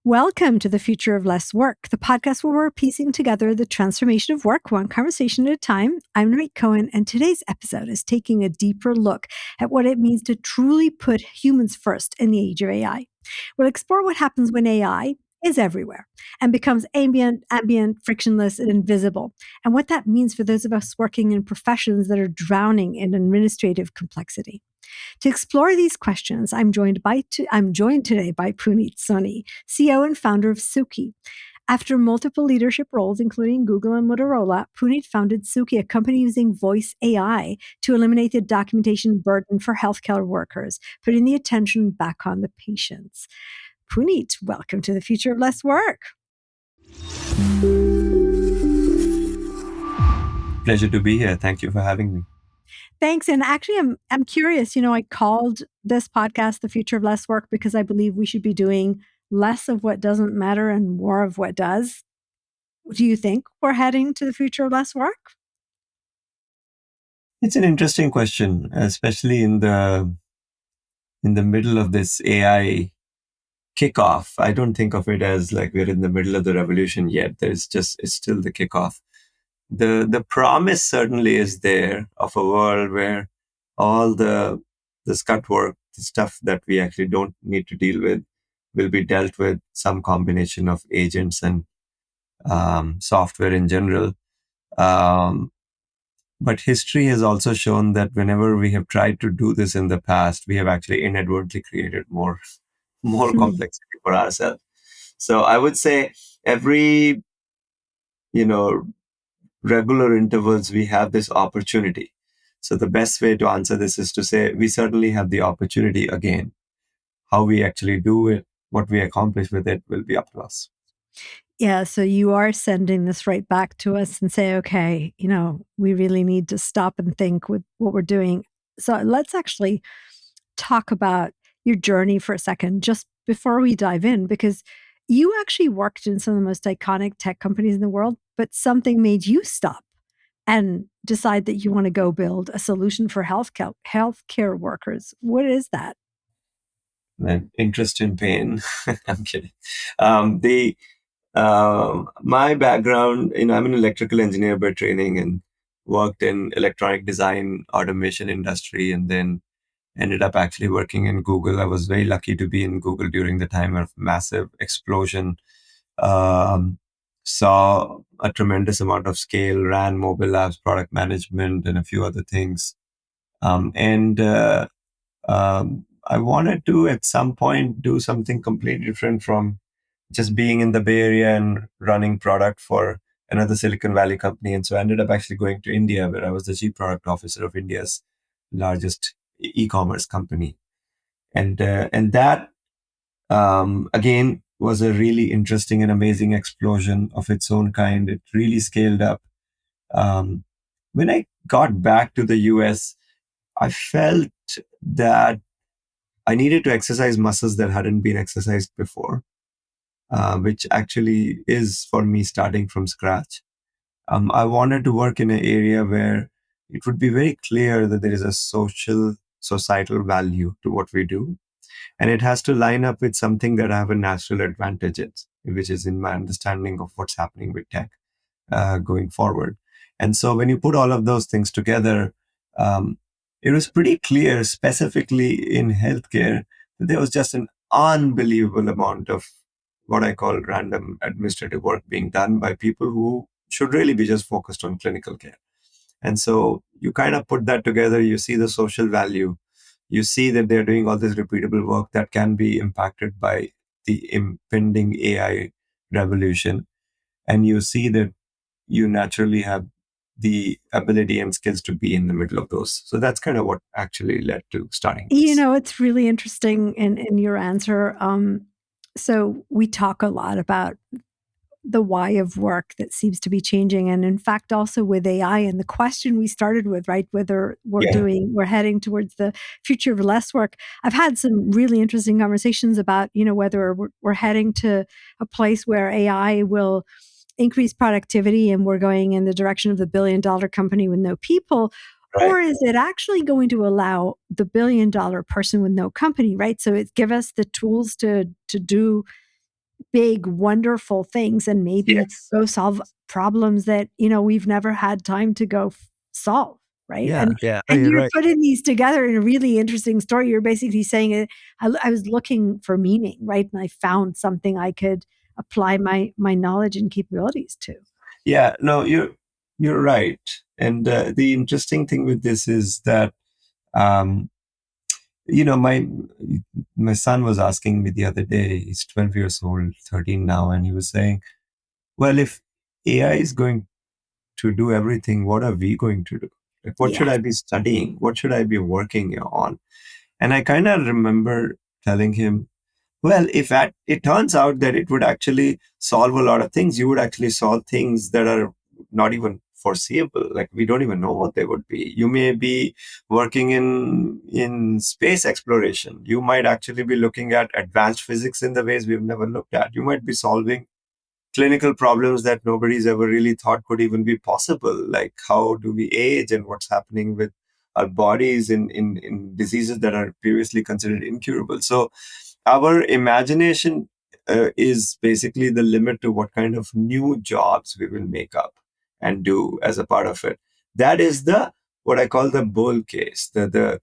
Welcome to the Future of Less Work, the podcast where we're piecing together the transformation of work one conversation at a time. I'm Nirit Cohen, and today's episode is taking a deeper look at what it means to truly put humans first in the age of AI. We'll explore what happens when AI is everywhere and becomes ambient, frictionless, and invisible, and what that means for those of us working in professions that are drowning in administrative complexity. To explore these questions, I'm joined today by Punit Singh, CEO and founder of Suki. After multiple leadership roles, including Google and Motorola, Punit founded Suki, a company using voice AI to eliminate the documentation burden for healthcare workers, putting the attention back on the patients. Punit, welcome to the Future of Less Work. Pleasure to be here. Thank you for having me. Thanks. And actually, I'm curious. I called this podcast "The Future of Less Work" because I believe we should be doing less of what doesn't matter and more of what does. Do you think we're heading to the future of less work? It's an interesting question, especially in the middle of this AI kickoff. I don't think of it as like we're in the middle of the revolution yet. It's still the kickoff. The promise certainly is there of a world where all the scut work, the stuff that we actually don't need to deal with, will be dealt with some combination of agents and software in general. But history has also shown that whenever we have tried to do this in the past, we have actually inadvertently created more complexity for ourselves. So I would say every, regular intervals, we have this opportunity. So the best way to answer this is to say we certainly have the opportunity again. How we actually do it, what we accomplish with it will be up to us. Yeah, so you are sending this right back to us and say, okay, we really need to stop and think with what we're doing. So let's actually talk about your journey for a second, just before we dive in, because you actually worked in some of the most iconic tech companies in the world, but something made you stop and decide that you want to go build a solution for healthcare workers. What is that? An interest in pain. I'm kidding. My background, I'm an electrical engineer by training and worked in electronic design, automation industry, and then ended up actually working in Google. I was very lucky to be in Google during the time of massive explosion. Saw a tremendous amount of scale, ran mobile apps, product management, and a few other things. And I wanted to, at some point, do something completely different from just being in the Bay Area and running product for another Silicon Valley company. And so I ended up actually going to India, where I was the chief product officer of India's largest e-commerce company. And that, again, was a really interesting and amazing explosion of its own kind. It really scaled up. When I got back to the US, I felt that I needed to exercise muscles that hadn't been exercised before, which actually is for me starting from scratch. I wanted to work in an area where it would be very clear that there is a societal value to what we do. And it has to line up with something that I have a natural advantage in, which is in my understanding of what's happening with tech going forward. And so when you put all of those things together, it was pretty clear, specifically in healthcare, that there was just an unbelievable amount of what I call random administrative work being done by people who should really be just focused on clinical care. And so you kind of put that together, you see the social value, you see that they're doing all this repeatable work that can be impacted by the impending AI revolution. And you see that you naturally have the ability and skills to be in the middle of those. So that's kind of what actually led to starting this. It's really interesting in your answer. So we talk a lot about the why of work that seems to be changing. And in fact, also with AI and the question we started with, right, whether we're heading towards the future of less work. I've had some really interesting conversations about, whether we're heading to a place where AI will increase productivity and we're going in the direction of the billion-dollar company with no people. Right. Or is it actually going to allow the billion-dollar person with no company, right? So it give us the tools to do big, wonderful things and maybe Yes. go solve problems that, we've never had time to go solve, right? Yeah, And yeah. Oh, and you're you're right. putting these together in a really interesting story. You're basically saying, I was looking for meaning, right? And I found something I could apply my knowledge and capabilities to. Yeah, no, you're right. And the interesting thing with this is that um, my son was asking me the other day. He's 12 years old, 13 now, and he was saying, "Well, if AI is going to do everything, what are we going to do? Like, what should Yes, I be studying? What should I be working on?" And I kind of remember telling him, well, if it turns out that it would actually solve a lot of things, you would actually solve things that are not even foreseeable. Like we don't even know what they would be. You may be working in space exploration. You might actually be looking at advanced physics in the ways we've never looked at. You might be solving clinical problems that nobody's ever really thought could even be possible, like how do we age and what's happening with our bodies in diseases that are previously considered incurable. So our imagination is basically the limit to what kind of new jobs we will make up and do as a part of it. That is the what I call the bull case, the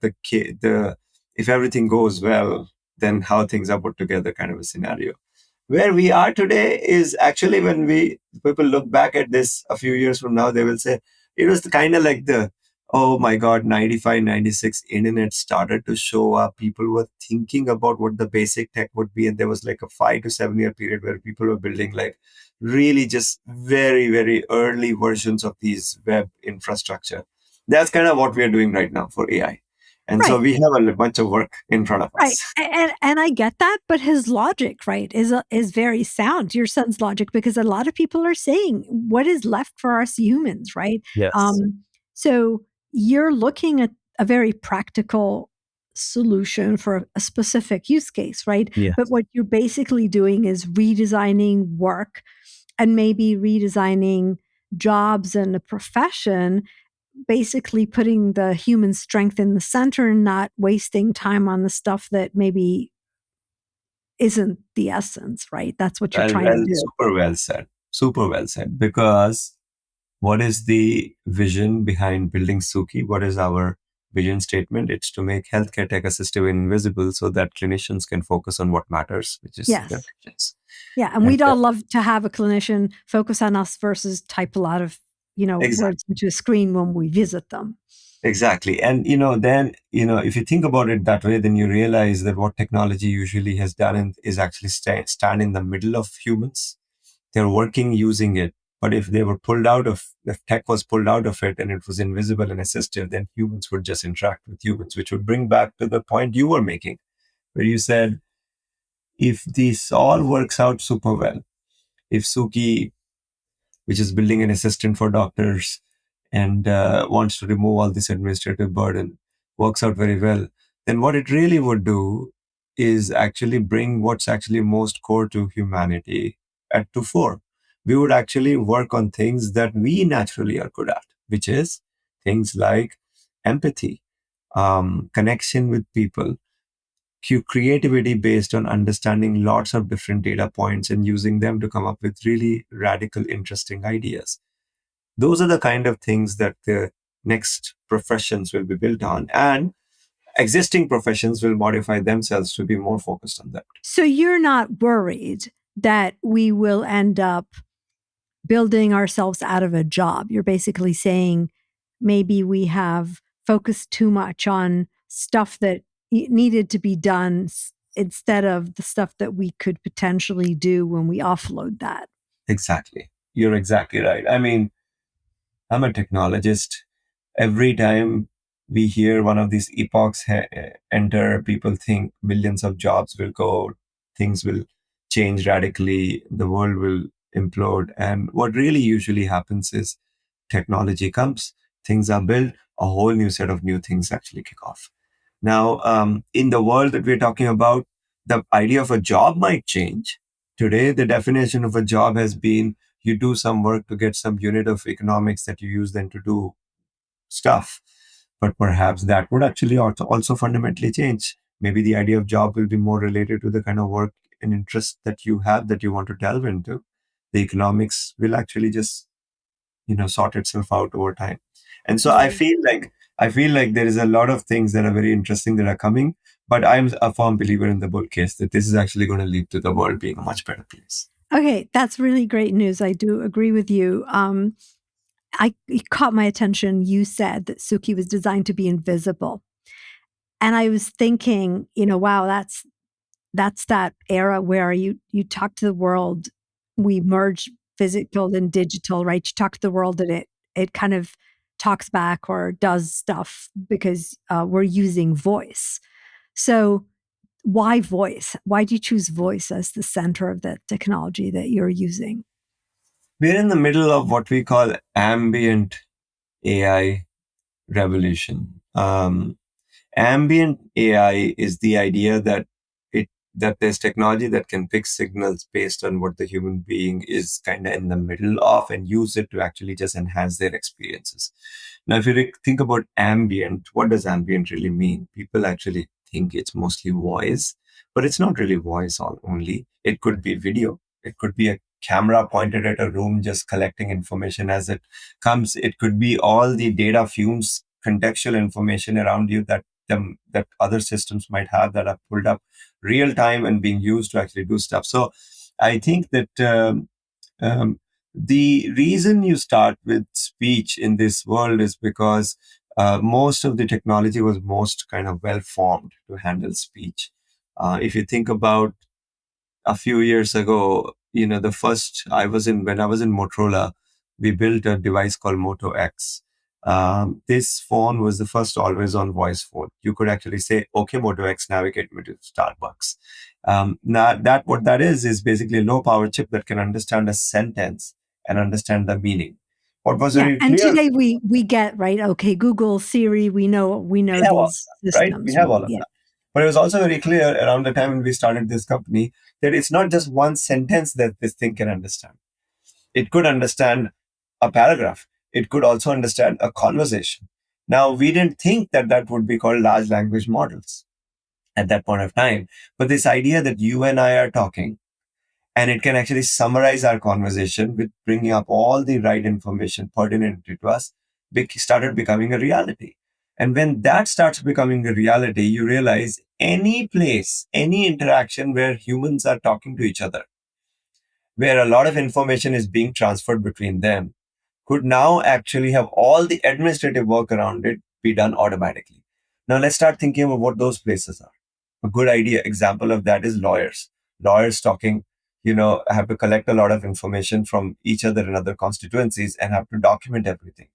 if everything goes well, then how things are put together kind of a scenario. Where we are today is actually when we people look back at this a few years from now, they will say it was kind of like the, oh my god, 95, 96 internet started to show up. People were thinking about what the basic tech would be, and there was like a 5 to 7 year period where people were building like really just very very early versions of these web infrastructure. That's kind of what we are doing right now for AI, and so right. we have a bunch of work in front of Right, us. and I get that, but his logic, right, is very sound. Your son's logic, because a lot of people are saying, "What is left for us humans?" Right? Yes. Um, so you're looking at a very practical solution for a specific use case, right? But Yes. what you're basically doing is redesigning work and maybe redesigning jobs and a profession, basically putting the human strength in the center and not wasting time on the stuff that maybe isn't the essence, right? That's what you're trying to do. Super well said. Super well said. Because what is the vision behind building Suki? What is our vision statement? It's to make healthcare tech assistive and invisible so that clinicians can focus on what matters, which is their Yes. patients. Yeah. And And we'd all love to have a clinician focus on us versus type a lot of, exactly. words into a screen when we visit them. Exactly. And, then, if you think about it that way, then you realize that what technology usually has done is actually stand in the middle of humans. They're working using it. But if tech was pulled out of it and it was invisible and assistive, then humans would just interact with humans, which would bring back to the point you were making, where you said, if this all works out super well, if Suki, which is building an assistant for doctors and wants to remove all this administrative burden, works out very well, then what it really would do is actually bring what's actually most core to humanity at to fore. We would actually work on things that we naturally are good at, which is things like empathy, connection with people, creativity based on understanding lots of different data points and using them to come up with really radical, interesting ideas. Those are the kind of things that the next professions will be built on. And existing professions will modify themselves to be more focused on that. So you're not worried that we will end up building ourselves out of a job. You're basically saying maybe we have focused too much on stuff that needed to be done instead of the stuff that we could potentially do when we offload that. Exactly. You're exactly right. I mean, I'm a technologist. Every time we hear one of these epochs enter, people think millions of jobs will go, things will change radically, the world will implode. And what really usually happens is technology comes, things are built, a whole new set of new things actually kick off. Now, in the world that we're talking about, the idea of a job might change. Today, the definition of a job has been you do some work to get some unit of economics that you use then to do stuff. But perhaps that would actually also fundamentally change. Maybe the idea of job will be more related to the kind of work an interest that you have that you want to delve into, the economics will actually just sort itself out over time. And so Right. I feel like there is a lot of things that are very interesting that are coming, but I'm a firm believer in the bull case that this is actually going to lead to the world being a much better place. Okay, that's really great news. I do agree with you. It caught my attention. You said that Suki was designed to be invisible, and I was thinking, wow, that's that era where you talk to the world. We merge physical and digital, right? You talk to the world, and it kind of talks back or does stuff because we're using voice. So why voice? Why do you choose voice as the center of the technology that you're using? We're in the middle of what we call ambient AI revolution. Ambient AI is the idea that there's technology that can pick signals based on what the human being is kind of in the middle of and use it to actually just enhance their experiences. Now, if you think about ambient, what does ambient really mean? People actually think it's mostly voice, but it's not really voice all only. It could be video. It could be a camera pointed at a room just collecting information as it comes. It could be all the data fumes, contextual information around you that other systems might have that are pulled up real time and being used to actually do stuff. So I think that um, the reason you start with speech in this world is because most of the technology was most kind of well formed to handle speech. If you think about a few years ago, the first when I was in Motorola, we built a device called Moto X. This phone was the first always on voice phone. You could actually say, okay, Moto X, navigate me to Starbucks. Now that what that is basically a low power chip that can understand a sentence and understand the meaning. What was Yeah, very and clear, today we get right. Okay, Google, Siri, we know we have all these that, right? We systems, have right? all of Yeah, that. But it was also very clear around the time when we started this company that it's not just one sentence that this thing can understand. It could understand a paragraph. It could also understand a conversation. Now, we didn't think that that would be called large language models at that point of time. But this idea that you and I are talking and it can actually summarize our conversation with bringing up all the right information pertinent to us started becoming a reality. And when that starts becoming a reality, you realize any place, any interaction where humans are talking to each other, where a lot of information is being transferred between them, could now actually have all the administrative work around it be done automatically. Now let's start thinking about what those places are. A good idea example of that is lawyers. Lawyers talking, have to collect a lot of information from each other in other constituencies and have to document everything.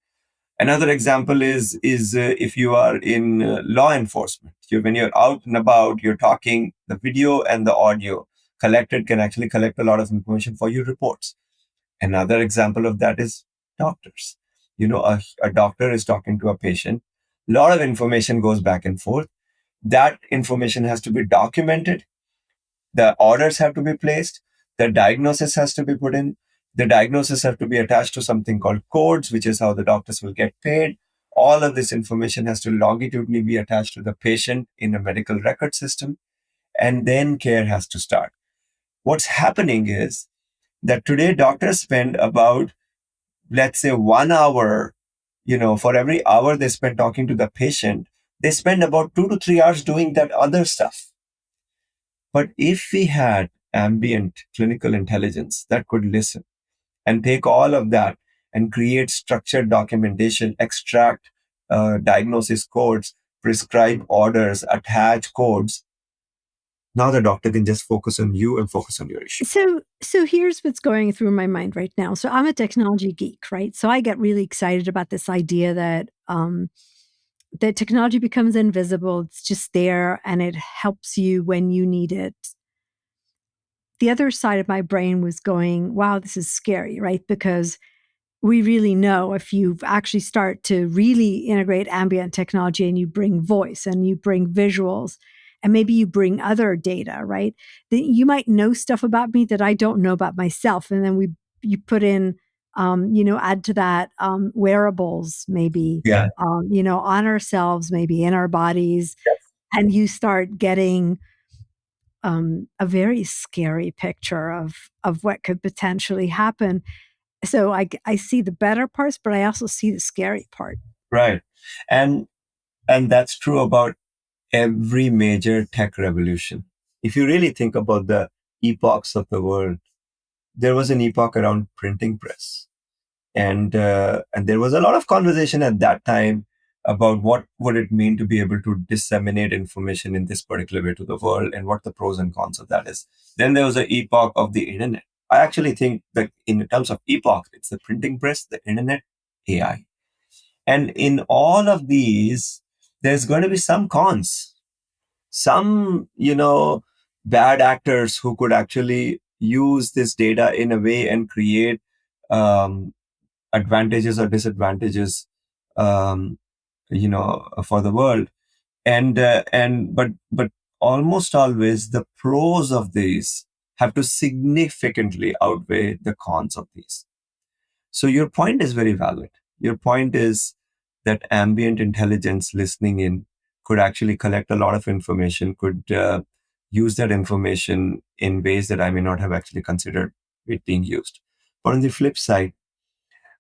Another example is if you are in law enforcement, when you're out and about, you're talking, the video and the audio collected can actually collect a lot of information for your reports. Another example of that is doctors. A doctor is talking to a patient. A lot of information goes back and forth. That information has to be documented. The orders have to be placed. The diagnosis has to be put in. The diagnosis have to be attached to something called codes, which is how the doctors will get paid. All of this information has to longitudinally be attached to the patient in a medical record system. And then care has to start. What's happening is that today doctors spend about, let's say, 1 hour, for every hour they spend talking to the patient, they spend about 2 to 3 hours doing that other stuff. But if we had ambient clinical intelligence that could listen and take all of that and create structured documentation, extract diagnosis codes, prescribe orders, attach codes, now the doctor can just focus on you and focus on your issue. so here's what's going through my mind right now. So I'm a technology geek, right? So I get really excited about this idea that technology becomes invisible. It's just there, and it helps you when you need it. The other side of my brain was going, wow, this is scary, right? Because we really know if you actually start to really integrate ambient technology and you bring voice and you bring visuals and maybe you bring other data, right? Then you might know stuff about me that I don't know about myself. And then you put in, add to that wearables, maybe, Yeah. on ourselves, maybe in our bodies, and you start getting a very scary picture of what could potentially happen. So I see the better parts, but I also see the scary part. Right. And that's true about every major tech revolution. If you really think about the epochs of the world, there was an epoch around printing press, and there was a lot of conversation at that time about what would it mean to be able to disseminate information in this particular way to the world, and what the pros and cons of that is. Then there was an epoch of the internet. I actually think that in terms of epoch, it's the printing press, the internet, AI. And in all of these, there's going to be some cons, some, bad actors who could actually use this data in a way and create um, advantages or disadvantages, um, for the world. But almost always the pros of these have to significantly outweigh the cons of these. So your point is very valid. Your point is that ambient intelligence listening in could actually collect a lot of information, could use that information in ways that I may not have actually considered it being used. But on the flip side,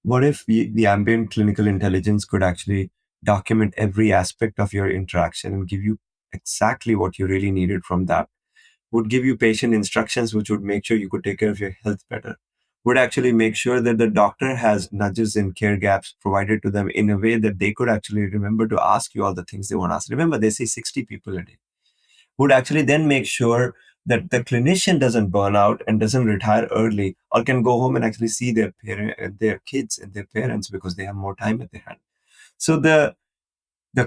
what if the ambient clinical intelligence could actually document every aspect of your interaction and give you exactly what you really needed from that? Would give you patient instructions, which would make sure you could take care of your health better. Would actually make sure that the doctor has nudges and care gaps provided to them in a way that they could actually remember to ask you all the things they want to ask. Remember, they see 60 people a day. Would actually then make sure that the clinician doesn't burn out and doesn't retire early, or can go home and actually see their kids and their parents because they have more time at their hand. So the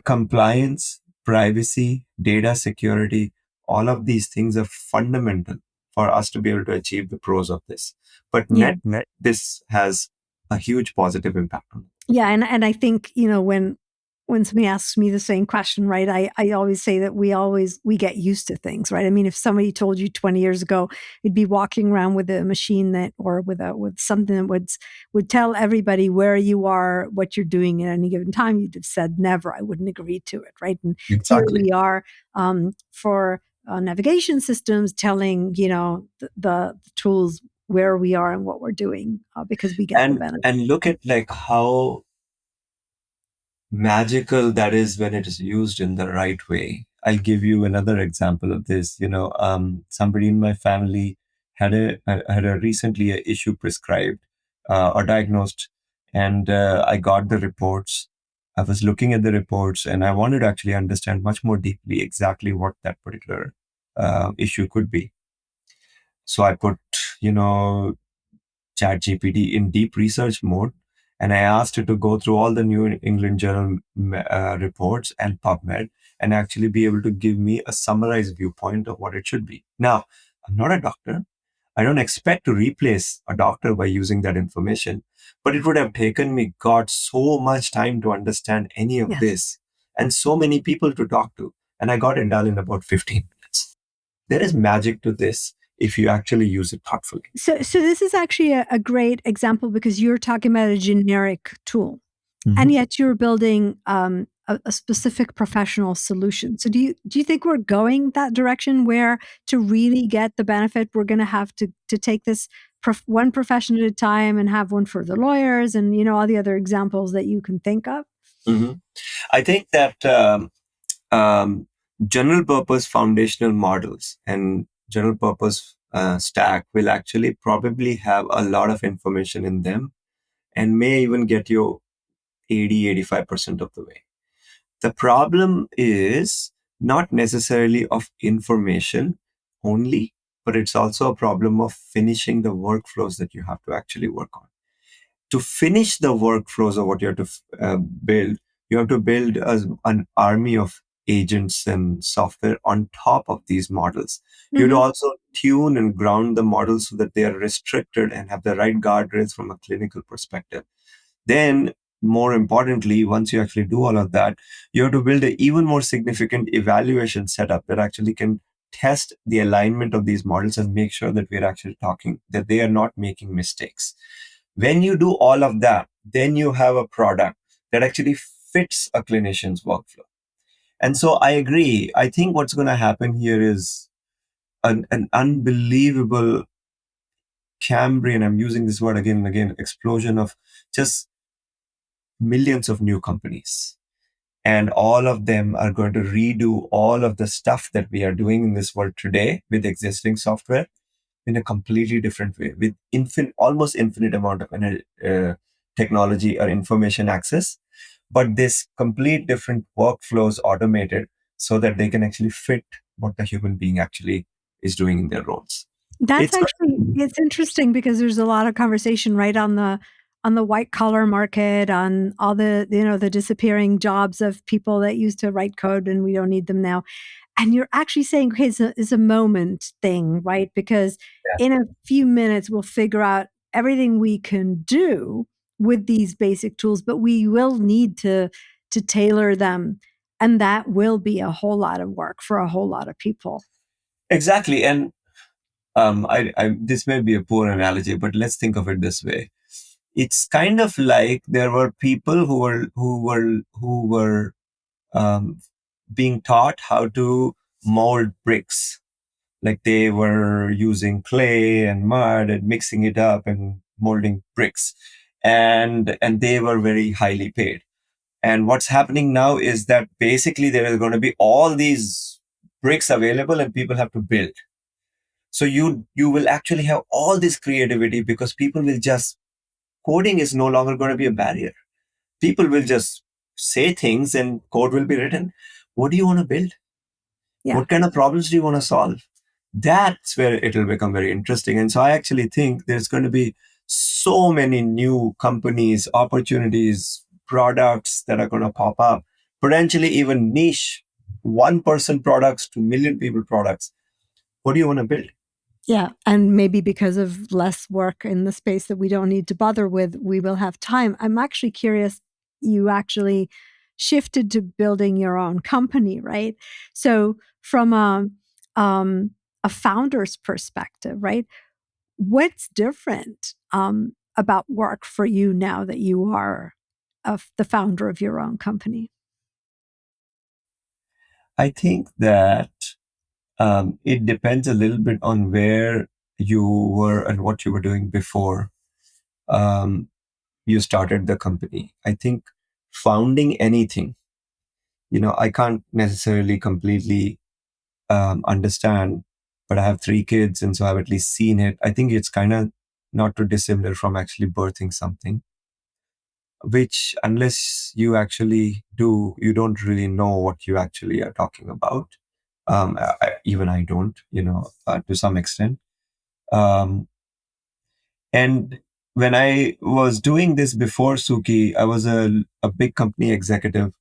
compliance, privacy, data security, all of these things are fundamental for us to be able to achieve the pros of this. But Yeah. net, this has a huge positive impact on it. Yeah, and I think, when somebody asks me the same question, right, I always say that we get used to things, right? I mean, if somebody told you 20 years ago you'd be walking around with a machine that, or with something that would tell everybody where you are, what you're doing at any given time, you'd have said never. I wouldn't agree to it, right? And here we are, for navigation systems telling the tools where we are and what we're doing, because we get the benefit. And look at like how magical that is when it is used in the right way. I'll give you another example of this. Somebody in my family had a recently a issue prescribed, or diagnosed, and I got the reports. I was looking at the reports, and I wanted to actually understand much more deeply exactly what that particular issue could be. So I put, you know, ChatGPT in deep research mode, and I asked it to go through all the New England Journal reports and PubMed, and actually be able to give me a summarized viewpoint of what it should be. Now, I'm not a doctor. I don't expect to replace a doctor by using that information, but it would have taken me, God, so much time to understand any of this, and so many people to talk to. And I got it done in about 15 minutes. There is magic to this if you actually use it thoughtfully. So this is actually a great example, because you're talking about a generic tool, and yet you're building a specific professional solution. So do you think we're going that direction, where to really get the benefit, we're going to have to take this one profession at a time, and have one for the lawyers, and all the other examples that you can think of? I think that general purpose foundational models and general purpose stack will actually probably have a lot of information in them, and may even get you 80-85% of the way. The problem is not necessarily of information only, but it's also a problem of finishing the workflows that you have to actually work on. To finish the workflows of what you have to build, you have to build an army of agents and software on top of these models. You'd also tune and ground the models so that they are restricted and have the right guardrails from a clinical perspective. Then, more importantly, once you actually do all of that, you have to build an even more significant evaluation setup that actually can test the alignment of these models and make sure that we're actually talking, that they are not making mistakes. When you do all of that, then you have a product that actually fits a clinician's workflow. And so I agree. I think what's going to happen here is an unbelievable Cambrian, I'm using this word again and again, explosion of just millions of new companies. And all of them are going to redo all of the stuff that we are doing in this world today with existing software in a completely different way, with almost infinite amount of technology or information access, but this complete different workflows automated so that they can actually fit what the human being actually is doing in their roles. That's It's actually it's interesting because there's a lot of conversation right on the white collar market, on all the the disappearing jobs of people that used to write code and we don't need them now. And you're actually saying, okay, it's a moment thing, right? Because in a few minutes we'll figure out everything we can do with these basic tools, but we will need to tailor them. And that will be a whole lot of work for a whole lot of people. exactly. And this may be a poor analogy, but let's think of it this way. It's kind of like there were people who were um, being taught how to mold bricks. Like they were using clay and mud and mixing it up and molding bricks, and they were very highly paid. And what's happening now is that basically there is going to be all these bricks available, and people have to build. So you will actually have all this creativity because people will just coding is no longer going to be a barrier. People will just say things and code will be written. What do you want to build? Yeah. What kind of problems do you want to solve? That's where it'll become very interesting. And so I actually think there's going to be so many new companies, opportunities, products that are going to pop up, potentially even niche 1% products to million people products. What do you want to build? Yeah, and maybe because of less work in the space that we don't need to bother with, we will have time. I'm actually curious, you actually shifted to building your own company, right? So from a founder's perspective, right? What's different about work for you now that you are the founder of your own company? I think that it depends a little bit on where you were and what you were doing before um, you started the company. I think founding anything, I can't necessarily completely understand, but I have three kids, and so I've at least seen it. I think it's kind of not too dissimilar from actually birthing something, which unless you actually do, you don't really know what you actually are talking about. Even I don't, to some extent. Um, and when I was doing this before Suki, I was a big company executive.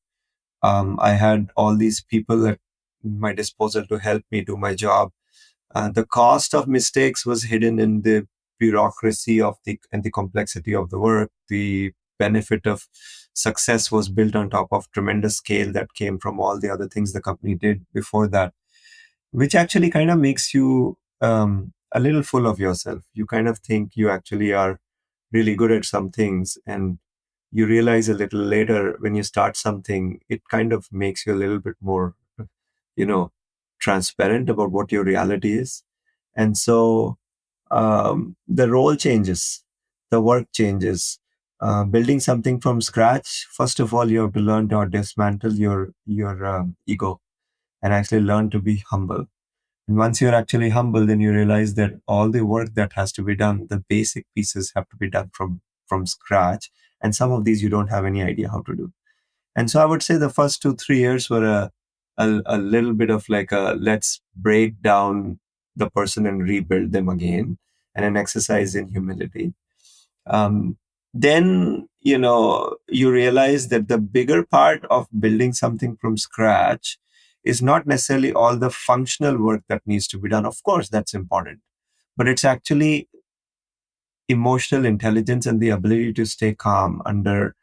I had all these people at my disposal to help me do my job. The cost of mistakes was hidden in the bureaucracy of the and the complexity of the work. The benefit of success was built on top of tremendous scale that came from all the other things the company did before that, which actually kind of makes you a little full of yourself. You kind of think you actually are really good at some things, and you realize a little later when you start something, it kind of makes you a little bit more, you know, transparent about what your reality is. And so the role changes, the work changes. Building something from scratch, first of all, you have to learn to dismantle your ego and actually learn to be humble. And once you're actually humble, then you realize that all the work that has to be done, the basic pieces have to be done from scratch. And some of these you don't have any idea how to do. And so I would say the first 2 3 years were a little bit of like a let's break down the person and rebuild them again, and an exercise in humility. Then you realize that the bigger part of building something from scratch is not necessarily all the functional work that needs to be done. Of course, that's important, but it's actually emotional intelligence and the ability to stay calm under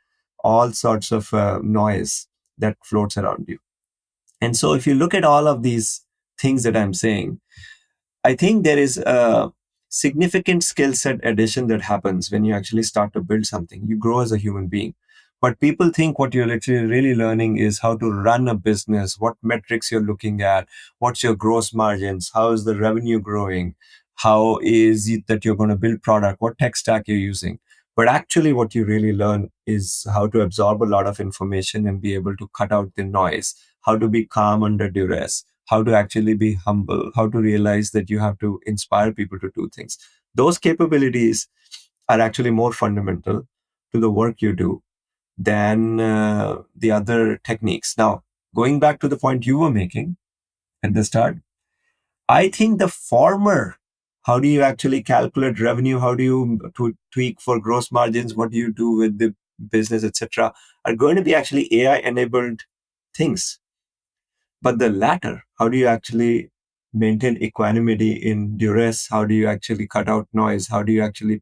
all sorts of noise that floats around you. And so, if you look at all of these things that I'm saying, I think there is a significant skill set addition that happens when you actually start to build something. You grow as a human being. But people think what you're actually really learning is how to run a business, what metrics you're looking at, what's your gross margins, how is the revenue growing, how is it that you're going to build product, what tech stack you're using. But actually, what you really learn is how to absorb a lot of information and be able to cut out the noise, how to be calm under duress, how to actually be humble, how to realize that you have to inspire people to do things. Those capabilities are actually more fundamental to the work you do than the other techniques. Now, going back to the point you were making at the start, I think the former, how do you actually calculate revenue? How do you tweak for gross margins? What do you do with the business, etc., are going to be actually AI enabled things. But the latter, how do you actually maintain equanimity in duress? How do you actually cut out noise? How do you actually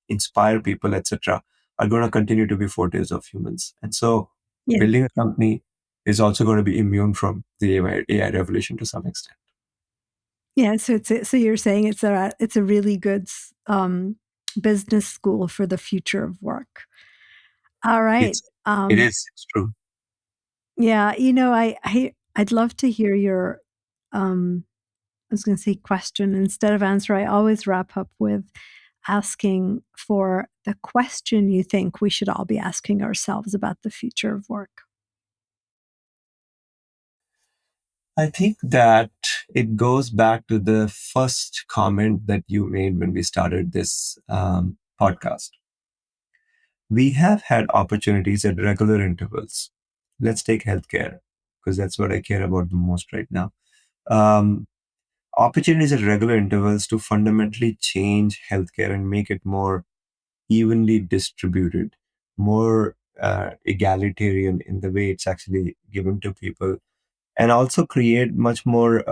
inspire people, etc., are going to continue to be fortes of humans. And so Yeah. building a company is also going to be immune from the AI revolution to some extent. Yeah, so you're saying it's a really good business school for the future of work. All right. It is, it's true. Yeah, I'd love to hear your I was going to say question instead of answer. I always wrap up with asking for the question you think we should all be asking ourselves about the future of work. I think that it goes back to the first comment that you made when we started this podcast. We have had opportunities at regular intervals. Let's take healthcare, because that's what I care about the most right now. Um, Opportunities at regular intervals to fundamentally change healthcare and make it more evenly distributed, more egalitarian in the way it's actually given to people, and also create much more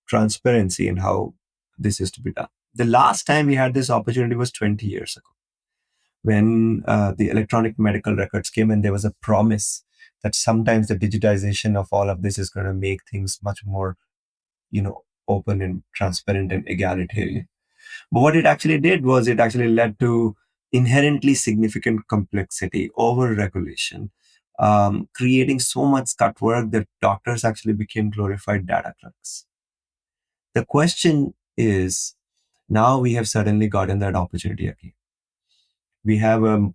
transparency in how this is to be done. The last time we had this opportunity was 20 years ago when the electronic medical records came, and there was a promise that sometimes the digitization of all of this is going to make things much more, open and transparent and egalitarian. But what it actually did was it actually led to inherently significant complexity, over regulation, creating so much cut work that doctors actually became glorified data clerks. The question is, now we have suddenly gotten that opportunity again. We have an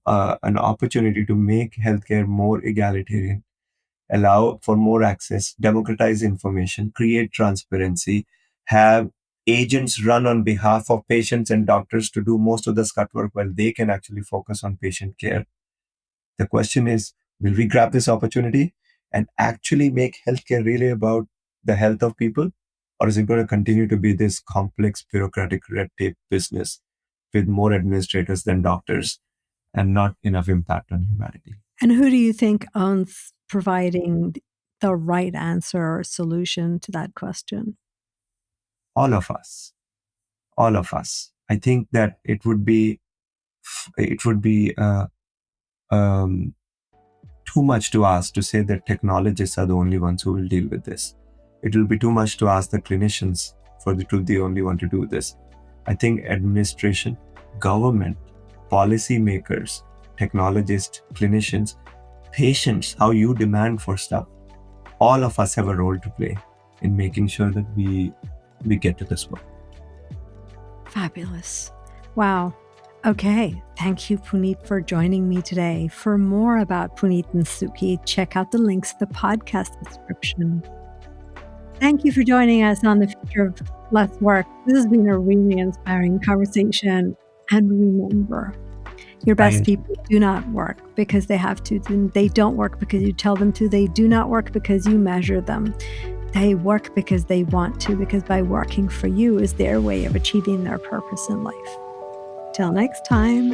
opportunity to make healthcare more egalitarian, allow for more access, democratize information, create transparency, have agents run on behalf of patients and doctors to do most of the scut work while they can actually focus on patient care. The question is, will we grab this opportunity and actually make healthcare really about the health of people? Or is it going to continue to be this complex, bureaucratic, red tape business with more administrators than doctors and not enough impact on humanity? And who do you think owns providing the right answer or solution to that question? All of us. All of us. I think that it would be um, too much to ask to say that technologists are the only ones who will deal with this. It will be too much to ask the clinicians to be the only one to do this. I think administration, government, policymakers, technologists, clinicians, patients, how you demand for stuff, all of us have a role to play in making sure that we get to this work. Fabulous. Wow. Okay. Thank you, Punit, for joining me today. For more about Punit and Suki, check out the links in the podcast description. Thank you for joining us on the future of less work. This has been a really inspiring conversation. And remember, your best people do not work because they have to. They don't work because you tell them to. They do not work because you measure them. They work because they want to, because by working for you is their way of achieving their purpose in life. Till next time.